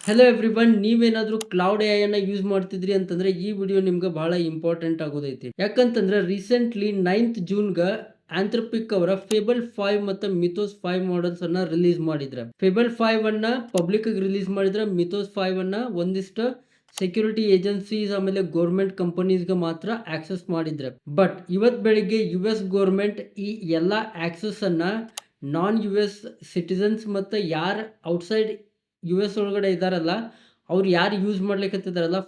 Hello everyone, ನೀವೇನಾದ್ರೂ cloud AI ಅನ್ನ use ಮಾಡ್ತಿದ್ರಿ ಅಂತಂದ್ರೆ ಈ ವಿಡಿಯೋ ನಿಮ್ಗೆ ಬಹಳ ಇಂಪಾರ್ಟೆಂಟ್ ಆಗೋದೈತಿ. ಯಾಕಂತಂದ್ರೆ ರೀಸೆಂಟ್ಲಿ 9th ಜೂನ್ಗ ಆಂಥ್ರಪಿಕ್ ಅವರ ಫೇಬಲ್ 5 ಮತ್ತು ಮಿಥೋಸ್ 5 ಮಾಡೆಲ್ಸ್ ಅನ್ನ ರಿಲೀಸ್ ಮಾಡಿದ್ರೆ. ಫೇಬಲ್ 5 ಅನ್ನ ಪಬ್ಲಿಕ್ ರಿಲೀಸ್ ಮಾಡಿದ್ರೆ, ಮಿಥೋಸ್ 5 ಅನ್ನ ಒಂದಿಷ್ಟು ಸೆಕ್ಯೂರಿಟಿ ಏಜೆನ್ಸೀಸ್ ಆಮೇಲೆ ಗೌರ್ಮೆಂಟ್ ಕಂಪನೀಸ್ಗೆ ಮಾತ್ರ ಆಕ್ಸೆಸ್ ಮಾಡಿದ್ರೆ. ಬಟ್ ಇವತ್ ಬೆಳಿಗ್ಗೆ ಯು ಎಸ್ ಗೌರ್ಮೆಂಟ್ ಈ ಎಲ್ಲಾ ಆಕ್ಸೆಸ್ ಅನ್ನ ನಾನ್ ಯು ಎಸ್ ಸಿಟಿಸನ್ಸ್ ಮತ್ತು ಯಾರು ಔಟ್ಸೈಡ್ ಯು ಎಸ್ ಒಳಗಡೆ ಇದ್ದಾರಲ್ಲ, ಅವ್ರು ಯಾರು ಯೂಸ್ ಮಾಡ್ಲಿಕ್ಕೆ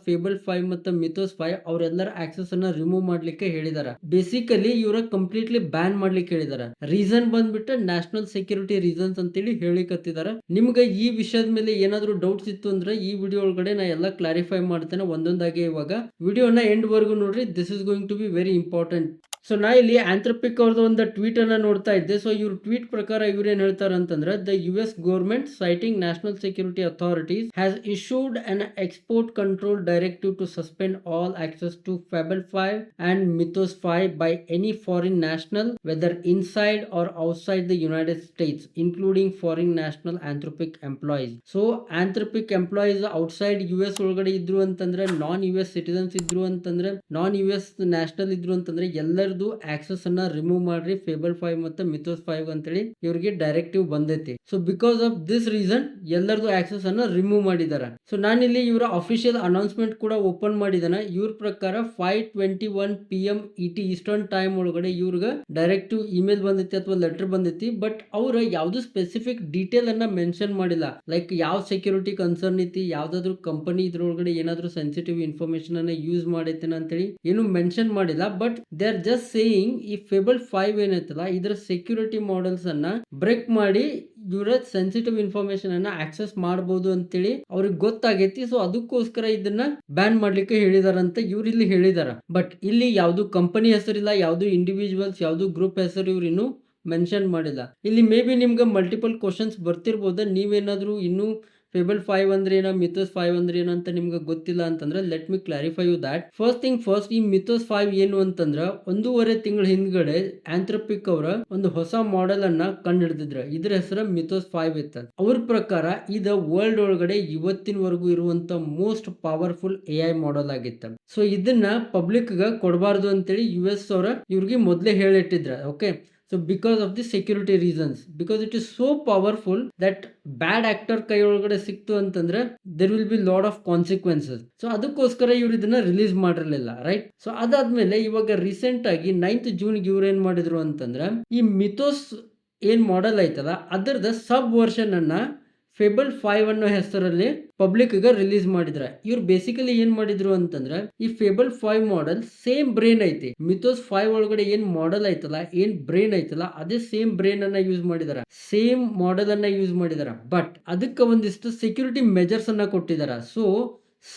ಫೇಬಲ್ 5 ಮತ್ತು ಮಿಥೋಸ್ 5 ಅವರೆಲ್ಲರ ಆಕ್ಸೆಸ್ ಅನ್ನ ರಿಮೂವ್ ಮಾಡ್ಲಿಕ್ಕೆ ಹೇಳಿದಾರ. ಬೇಸಿಕಲಿ ಇವ್ರ ಕಂಪ್ಲೀಟ್ಲಿ ಬ್ಯಾನ್ ಮಾಡ್ಲಿಕ್ಕೆ ಹೇಳಿದಾರ. ರೀಸನ್ ಬಂದ್ಬಿಟ್ಟು ನ್ಯಾಷನಲ್ ಸೆಕ್ಯೂರಿಟಿ ರೀಸನ್ಸ್ ಅಂತೇಳಿ ಹೇಳಿಕತ್ತಿದಾರ. ನಿಮ್ಗೆ ಈ ವಿಷಯದ ಮೇಲೆ ಏನಾದ್ರು ಡೌಟ್ಸ್ ಇತ್ತು ಅಂದ್ರೆ ಈ ವಿಡಿಯೋ ಒಳಗಡೆ ನಾ ಎಲ್ಲ ಕ್ಲಾರಿಫೈ ಮಾಡ್ತೇನೆ ಒಂದೊಂದಾಗಿ. ಇವಾಗ ವಿಡಿಯೋನ ಎಂಡ್ ವರ್ಗು ನೋಡ್ರಿ, this is going to be very important. So ನಾ ಇಲ್ಲಿ ಆಂಥ್ರಪಿಕ್ ಅವ್ರದ್ದು ಒಂದು ಟ್ವೀಟ್ ಅನ್ನ ನೋಡ್ತಾ ಇದ್ದೆ. ಸೊ ಇವ್ರ ಟ್ವೀಟ್ ಪ್ರಕಾರ ಇವ್ರು ಏನ್ ಹೇಳ್ತಾರೆ ಅಂತಂದ್ರೆ, the U S government citing national security authorities has issued an export control directive to suspend all access to Fable 5 and Mythos 5 by any foreign national whether inside or outside the United States including foreign national Anthropic employees. So Anthropic employees outside U S ಒಳಗಡೆ ಇದ್ರು ಅಂತಂದ್ರೆ, ನಾನ್ U S citizens ಇದ್ರು ಅಂತಂದ್ರೆ, ನಾನ್ U S national ಇದ್ರು ಅಂತಂದ್ರೆ ಎಲ್ಲರದು access ಅನ್ನ remove ಮಾಡ್ರಿ ಫೇಬಲ್ 5 ಮತ್ತು ಮಿಥೋಸ್ 5 ಅಂತೇಳಿ ಇವ್ರಿಗೆ ಡೈರೆಕ್ಟಿವ್ ಬಂದೈತಿ. So because of this reason ಎಲ್ಲರದು ಆಕ್ಸೆಸ್ ಅನ್ನ ರಿಮೂವ್ ಮಾಡಿದಾರ. ಸೊ ನಾನಿಲ್ಲಿ ಇವರ ಅಫಿಷಿಯಲ್ ಅನೌನ್ಸ್ಮೆಂಟ್ ಕೂಡ ಓಪನ್ ಮಾಡಿದಾನ. ಇವ್ರ ಪ್ರಕಾರ 5:21 PM ET ಈಸ್ಟರ್ನ್ ಟೈಮ್ ಒಳಗಡೆ ಇವ್ರಿಗೆ ಡೈರೆಕ್ಟಿವ್ ಇಮೇಲ್ ಬಂದೈತಿ ಅಥವಾ ಲೆಟರ್ ಬಂದೈತಿ. ಬಟ್ ಅವ್ರ ಯಾವ್ದು ಸ್ಪೆಸಿಫಿಕ್ ಡೀಟೇಲ್ ಅನ್ನ ಮೆನ್ಷನ್ ಮಾಡಿಲ್ಲ. ಲೈಕ್ ಯಾವ ಸೆಕ್ಯೂರಿಟಿ ಕನ್ಸರ್ನ್ ಐತಿ, ಯಾವ್ದಾದ್ರು ಕಂಪನಿ ಇದ್ರೊಳಗಡೆ ಏನಾದ್ರು ಸೆನ್ಸಿಟಿವ್ ಇನ್ಫಾರ್ಮೇಶನ್ ಅನ್ನ ಯೂಸ್ ಮಾಡೈತೇನ ಅಂತೇಳಿ ಏನು ಮೆನ್ಷನ್ ಮಾಡಿಲ್ಲ. But they are just saying ಈ ಫೇಬಲ್ 5 ಏನೈತಲ್ಲ ಇದರ ಸೆಕ್ಯೂರಿಟಿ ಮಾಡೆಲ್ಸ್ ಅನ್ನ ಬ್ರೇಕ್ ಮಾಡಿ ಇವರ ಸೆನ್ಸಿಟಿವ್ ಇನ್ಫಾರ್ಮೇಶನ್ ಅನ್ನ ಆಕ್ಸೆಸ್ ಮಾಡಬಹುದು ಅಂತೇಳಿ ಅವ್ರಿಗೆ ಗೊತ್ತಾಗೈತಿ. ಸೊ ಅದಕ್ಕೋಸ್ಕರ ಇದನ್ನ ಬ್ಯಾನ್ ಮಾಡ್ಲಿಕ್ಕೆ ಹೇಳಿದಾರಂತ ಇವ್ರು ಇಲ್ಲಿ ಹೇಳಿದಾರ. ಬಟ್ ಇಲ್ಲಿ ಯಾವ್ದು ಕಂಪನಿ ಹೆಸರಿಲ್ಲ, ಯಾವ್ದು ಇಂಡಿವಿಜುವಲ್ಸ್, ಯಾವ್ದು ಗ್ರೂಪ್ ಹೆಸರು ಇವ್ರು ಇನ್ನು ಮೆನ್ಷನ್ ಮಾಡಿಲ್ಲ. ಇಲ್ಲಿ ಮೇ ಬಿ ನಿಮ್ಗೆ ಮಲ್ಟಿಪಲ್ ಕ್ವಶನ್ಸ್ ಬರ್ತಿರ್ಬೋದು. ನೀವೇನಾದ್ರೂ ಇನ್ನು ಫೇಬಲ್ 5 ಅಂದ್ರೆ ಏನೋ, ಮಿಥೋಸ್ 5 ಅಂದ್ರೆ ಏನೋ ಅಂತ ನಿಮ್ಗೆ ಗೊತ್ತಿಲ್ಲ ಅಂತಂದ್ರೆ let me clarify you that. First thing first, ಈ ಮಿಥೋಸ್ 5 ಏನು ಅಂತಂದ್ರ 1.5 ತಿಂಗಳ ಹಿಂದ್ಗಡೆ ಆಂಥ್ರಪಿಕ್ ಅವರ ಒಂದು ಹೊಸ ಮಾಡೆಲ್ ಅನ್ನ ಕಂಡು ಹಿಡಿದಿದ್ರ. ಇದ್ರ ಹೆಸರು ಮಿಥೋಸ್ 5 ಇತ್ತ. ಅವ್ರ ಪ್ರಕಾರ ಇದು ವರ್ಲ್ಡ್ ಒಳಗಡೆ ಇವತ್ತಿನವರೆಗೂ ಇರುವಂತ ಮೋಸ್ಟ್ ಪವರ್ಫುಲ್ AI ಮಾಡೆಲ್ ಆಗಿತ್ತ. ಸೊ ಇದನ್ನ ಪಬ್ಲಿಕ್ ಗ ಕೊಡಬಾರ್ದು ಅಂತೇಳಿ ಯು ಎಸ್ ಅವರ ಇವ್ರಿಗೆ ಮೊದಲೇ ಹೇಳಿಟ್ಟಿದ್ರ. Okay, so because of the security reasons, because it is so powerful that bad actor ಕೈ ಒಳಗಡೆ ಸಿಕ್ತು ಅಂತಂದ್ರೆ there will be lot of consequences. So ಅದಕ್ಕೋಸ್ಕರ ಇವ್ರು ಇದನ್ನ ರಿಲೀಸ್ ಮಾಡಿರ್ಲಿಲ್ಲ, ರೈಟ್. ಸೊ ಅದಾದ್ಮೇಲೆ ಇವಾಗ ರೀಸೆಂಟ್ ಆಗಿ 9th ಜೂನ್ ಇವ್ರು ಏನ್ ಮಾಡಿದ್ರು ಅಂತಂದ್ರೆ, ಈ ಮಿಥೋಸ್ ಏನ್ ಮಾಡೆಲ್ ಐತಲ್ಲ ಅದರದ ಸಬ್ ವರ್ಷನ್ ಅನ್ನ ಫೇಬಲ್ 5 ಅನ್ನೋ ಹೆಸರಲ್ಲಿ ಪಬ್ಲಿಕ್ ಗ ರಿಲೀಸ್ ಮಾಡಿದ್ರ. ಇವ್ರು ಬೇಸಿಕಲಿ ಏನ್ ಮಾಡಿದ್ರು ಅಂತಂದ್ರೆ, ಈ ಫೇಬಲ್ 5 ಮಾಡೆಲ್ ಸೇಮ್ ಬ್ರೇನ್ ಐತಿ. ಮಿಥೋಸ್ 5 ಒಳಗಡೆ ಏನ್ ಮಾಡೆಲ್ ಐತಲ್ಲ, ಏನ್ ಬ್ರೇನ್ ಐತಲ್ಲ ಅದೇ ಸೇಮ್ ಬ್ರೇನ್ ಅನ್ನ ಯೂಸ್ ಮಾಡಿದಾರ, ಸೇಮ್ ಮಾಡೆಲ್ ಅನ್ನ ಯೂಸ್ ಮಾಡಿದಾರ. ಬಟ್ ಅದಕ್ಕೆ ಒಂದಿಷ್ಟು ಸೆಕ್ಯೂರಿಟಿ ಮೆಜರ್ಸ್ ಅನ್ನ ಕೊಟ್ಟಿದಾರ. So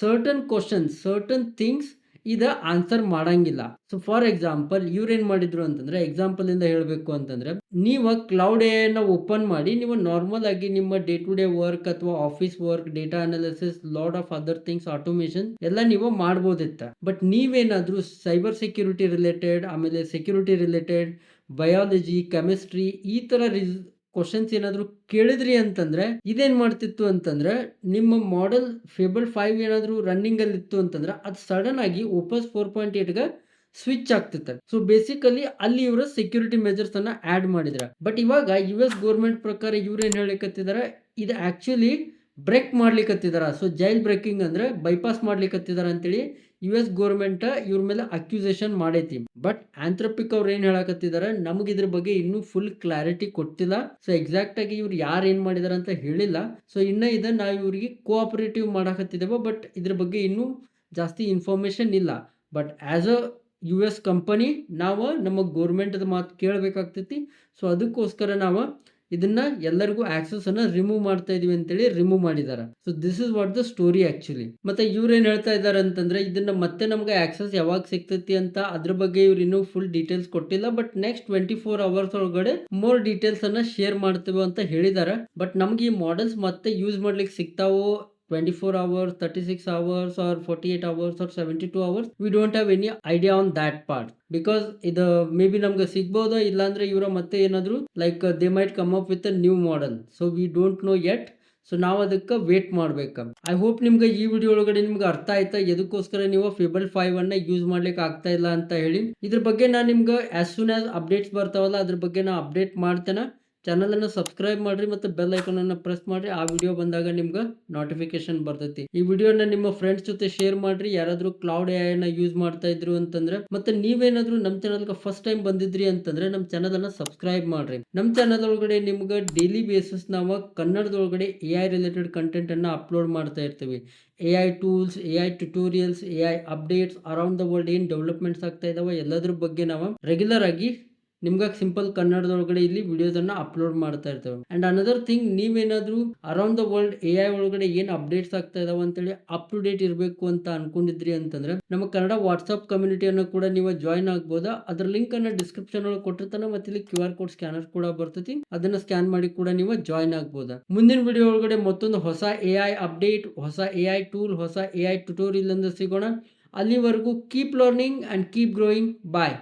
certain questions, certain things ಇದ ಆನ್ಸರ್ ಮಾಡಂಗಿಲ್ಲ. ಸೊ ಫಾರ್ ಎಕ್ಸಾಂಪಲ್ ಇವ್ರೇನ್ ಮಾಡಿದ್ರು ಅಂತಂದ್ರೆ, ಎಕ್ಸಾಂಪಲ್ ಇಂದ ಹೇಳ್ಬೇಕು ಅಂತಂದ್ರೆ, ನೀವು ಕ್ಲೌಡ್ ಎ ನ ಓಪನ್ ಮಾಡಿ ನೀವು ನಾರ್ಮಲ್ ಆಗಿ ನಿಮ್ಮ ಡೇ ಟು ಡೇ ವರ್ಕ್ ಅಥವಾ office work, data analysis, lot of other things, automation ಎಲ್ಲ ನೀವು ಮಾಡ್ಬೋದಿತ್ತ. ಬಟ್ ನೀವೇನಾದ್ರೂ ಸೈಬರ್ ಸೆಕ್ಯೂರಿಟಿ ರಿಲೇಟೆಡ್, ಆಮೇಲೆ ಸೆಕ್ಯೂರಿಟಿ ರಿಲೇಟೆಡ್, ಬಯಾಲಜಿ, ಕೆಮಿಸ್ಟ್ರಿ ಈ ತರ ಕ್ವಶನ್ಸ್ ಏನಾದ್ರು ಕೇಳಿದ್ರಿ ಅಂತಂದ್ರೆ ಇದೇನ್ ಮಾಡ್ತಿತ್ತು ಅಂತಂದ್ರೆ, ನಿಮ್ಮ ಮಾಡೆಲ್ ಫೇಬಲ್ 5 ಏನಾದ್ರು ರನ್ನಿಂಗ್ ಅಲ್ಲಿ ಇತ್ತು ಅಂತಂದ್ರೆ ಅದು ಸಡನ್ ಆಗಿ ಓಪಸ್ 4.8 ಗೆ ಸ್ವಿಚ್ ಆಗ್ತಿತ್ತು. ಸೊ ಬೇಸಿಕಲಿ ಅಲ್ಲಿ ಇವರು ಸೆಕ್ಯೂರಿಟಿ ಮೆಜರ್ಸ್ ಅನ್ನ ಆಡ್ ಮಾಡಿದ್ರ. ಬಟ್ ಇವಾಗ ಯು ಎಸ್ ಗೌರ್ಮೆಂಟ್ ಪ್ರಕಾರ ಇವ್ರು ಏನ್ ಹೇಳಿಕತ್ತಿದಾರೆ, ಇದು ಆಕ್ಚುಲಿ ಬ್ರೇಕ್ ಮಾಡ್ಲಿಕ್ಕತ್ತಿದಾರ. ಸೊ ಜೈಲ್ ಬ್ರೇಕಿಂಗ್ ಅಂದ್ರೆ ಬೈಪಾಸ್ ಮಾಡ್ಲಿಕ್ಕತ್ತಿದಾರ ಅಂತೇಳಿ ಯು ಎಸ್ ಗೌರ್ಮೆಂಟ್ ಇವ್ರ ಮೇಲೆ ಅಕ್ಯೂಸೇಷನ್ ಮಾಡೈತಿ. ಬಟ್ ಆಂಥ್ರಪಿಕ್ ಅವ್ರು ಏನ್ ಹೇಳಕತ್ತಿದಾರೆ, ನಮ್ಗೆ ಇದ್ರ ಬಗ್ಗೆ ಇನ್ನೂ ಫುಲ್ ಕ್ಲಾರಿಟಿ ಕೊಟ್ಟಿಲ್ಲ. ಸೊ ಎಕ್ಸಾಕ್ಟ್ ಆಗಿ ಇವ್ರು ಯಾರು ಏನ್ ಮಾಡಿದಾರ ಅಂತ ಹೇಳಿಲ್ಲ. ಸೊ ಇನ್ನ ಇದನ್ನ ನಾವು ಇವ್ರಿಗೆ ಕೋಆಪರೇಟಿವ್ ಮಾಡಕತ್ತಿದ್ದೇವೆ. ಬಟ್ ಇದ್ರ ಬಗ್ಗೆ ಇನ್ನೂ ಜಾಸ್ತಿ ಇನ್ಫಾರ್ಮೇಶನ್ ಇಲ್ಲ. But as a U S company ನಾವು ನಮ್ಮ ಗೌರ್ಮೆಂಟ್ ಮಾತು ಕೇಳಬೇಕಾಗ್ತೈತಿ. ಸೊ ಅದಕ್ಕೋಸ್ಕರ ನಾವು ಇದನ್ನ ಎಲ್ಲರಿಗೂ ಆಕ್ಸೆಸ್ ಅನ್ನ ರಿಮೂವ್ ಮಾಡ್ತಾ ಇದೀವಿ ಅಂತೇಳಿ ರಿಮೂವ್ ಮಾಡಿದಾರ. So this is what the story actually. ಮತ್ತೆ ಇವ್ರು ಏನ್ ಹೇಳ್ತಾ ಇದಾರೆ ಅಂತಂದ್ರೆ, ಇದನ್ನ ಮತ್ತೆ ನಮ್ಗೆ ಆಕ್ಸೆಸ್ ಯಾವಾಗ ಸಿಗ್ತೈತಿ ಅಂತ ಅದ್ರ ಬಗ್ಗೆ ಇವ್ರು ಇನ್ನೂ ಫುಲ್ ಡೀಟೇಲ್ಸ್ ಕೊಟ್ಟಿಲ್ಲ. ಬಟ್ ನೆಕ್ಸ್ಟ್ 24 hours ಒಳಗಡೆ ಮೋರ್ ಡೀಟೇಲ್ಸ್ ಅನ್ನ ಶೇರ್ ಮಾಡ್ತೇವೆ ಅಂತ ಹೇಳಿದಾರೆ. ಬಟ್ ನಮ್ಗೆ ಈ ಮಾಡೆಲ್ಸ್ ಮತ್ತೆ ಯೂಸ್ ಮಾಡ್ಲಿಕ್ಕೆ ಸಿಗ್ತಾವೋ 24 hours, 36 hours or 48 hours or 72 hours, we don't have any idea on that part. Because ಇದು ಮೇ ಬಿ ನಮ್ಗೆ ಸಿಗ್ಬೋದ, ಇಲ್ಲಾಂದ್ರೆ ಇವರ ಮತ್ತೆ ಏನಾದ್ರು like they might come up with a new model. So we don't know yet. So ನಾವು ಅದಕ್ಕೆ wait ಮಾಡ್ಬೇಕು. I hope ನಿಮ್ಗೆ ಈ ವಿಡಿಯೋ ಒಳಗಡೆ ನಿಮ್ಗೆ ಅರ್ಥ ಆಯ್ತಾ ಎದಕ್ಕೋಸ್ಕರ ನೀವು ಫೇಬಲ್ 5 ಅನ್ನ ಯೂಸ್ ಮಾಡ್ಲಿಕ್ಕೆ ಆಗ್ತಾ ಇಲ್ಲ ಅಂತ ಹೇಳಿ. ಇದ್ರ ಬಗ್ಗೆ ನಾನು ನಿಮ್ಗೆ ಆಸ್ ಸೂನ್ ಆಸ್ ಅಪ್ಡೇಟ್ಸ್ ಬರ್ತಾವಲ್ಲ ಅದ್ರ ಬಗ್ಗೆ ನಾ ಅಪ್ಡೇಟ್ ಮಾಡ್ತೇನೆ. ಚಾನಲ್ ಅನ್ನು ಸಬ್ಸ್ಕ್ರೈಬ್ ಮಾಡ್ರಿ ಮತ್ತು ಬೆಲ್ ಐಕಾನ್ ಅನ್ನು ಪ್ರೆಸ್ ಮಾಡ್ರಿ. ಆ ವಿಡಿಯೋ ಬಂದಾಗ ನಿಮ್ಗೆ ನೋಟಿಫಿಕೇಶನ್ ಬರ್ತೈತಿ. ಈ ವಿಡಿಯೋನ ನಿಮ್ಮ ಫ್ರೆಂಡ್ಸ್ ಜೊತೆ ಶೇರ್ ಮಾಡ್ರಿ. ಯಾರಾದ್ರೂ ಕ್ಲೌಡ್ ಎಐ ನ ಯೂಸ್ ಮಾಡ್ತಾ ಇದ್ರು ಅಂತಂದ್ರೆ, ಮತ್ತೆ ನೀವೇನಾದ್ರೂ ನಮ್ಮ ಚಾನಲ್ಗೆ ಫಸ್ಟ್ ಟೈಮ್ ಬಂದಿದ್ರಿ ಅಂತಂದ್ರೆ ನಮ್ಮ ಚಾನಲ್ ಅನ್ನ ಸಬ್ಸ್ಕ್ರೈಬ್ ಮಾಡ್ರಿ. ನಮ್ಮ ಚಾನಲ್ ಒಳಗಡೆ ನಿಮ್ಗೆ ಡೈಲಿ ಬೇಸಿಸ್ ನಾವು ಕನ್ನಡದೊಳಗಡೆ ಎಐ ರಿಲೇಟೆಡ್ ಕಂಟೆಂಟ್ ಅನ್ನ ಅಪ್ಲೋಡ್ ಮಾಡ್ತಾ ಇರ್ತೀವಿ. AI tools, AI tutorials, AI updates, around the world ಏನು ಡೆವಲಪ್ಮೆಂಟ್ಸ್ ಆಗ್ತಾ ಇದಾವೆ ಎಲ್ಲದ್ರ ಬಗ್ಗೆ ನಾವು ರೆಗ್ಯುಲರ್ ಆಗಿ ನಿಮ್ಗೆ ಸಿಂಪಲ್ ಕನ್ನಡದೊಳಗಡೆ ಇಲ್ಲಿ ವಿಡಿಯೋಸ್ ಅನ್ನ ಅಪ್ಲೋಡ್ ಮಾಡ್ತಾ ಇರ್ತೇವೆ. ಅಂಡ್ ಅನದರ್ ಥಿಂಗ್, ನೀವೇನಾದ್ರೂ ಅರೌಂಡ್ ದ ವರ್ಲ್ಡ್ ಎಐ ಒಳಗಡೆ ಏನ್ ಅಪ್ಡೇಟ್ಸ್ ಆಗ್ತಾ ಇದಾವೆ ಅಂತೇಳಿ ಅಪ್ ಟು ಡೇಟ್ ಇರಬೇಕು ಅಂತ ಅನ್ಕೊಂಡಿದ್ರಿ ಅಂತಂದ್ರೆ ನಮ್ಮ ಕನ್ನಡ ವಾಟ್ಸ್ಆಪ್ ಕಮ್ಯುನಿಟಿಯನ್ನು ಕೂಡ ನೀವು ಜಾಯ್ನ್ ಆಗ್ಬೋದಾ. ಅದ್ರ ಲಿಂಕ್ ಅನ್ನ ಡಿಸ್ಕ್ರಿಪ್ಷನ್ ಒಳಗೆ ಕೊಟ್ಟಿರ್ತಾನೆ. ಮತ್ತೆ ಇಲ್ಲಿ QR ಕೋಡ್ ಸ್ಕ್ಯಾನರ್ ಕೂಡ ಬರ್ತೈತಿ, ಅದನ್ನ ಸ್ಕ್ಯಾನ್ ಮಾಡಿ ಕೂಡ ನೀವು ಜಾಯ್ನ್ ಆಗ್ಬೋದಾ. ಮುಂದಿನ ವಿಡಿಯೋ ಒಳಗಡೆ ಮತ್ತೊಂದು ಹೊಸ ಎಐ ಅಪ್ಡೇಟ್, ಹೊಸ ಎಐ ಟೂಲ್, ಹೊಸ ಎಐ ಟ್ಯುಟೋರಿಯಲ್ ಅಂತ ಸಿಗೋಣ. ಅಲ್ಲಿವರೆಗೂ keep learning and keep growing. Bye.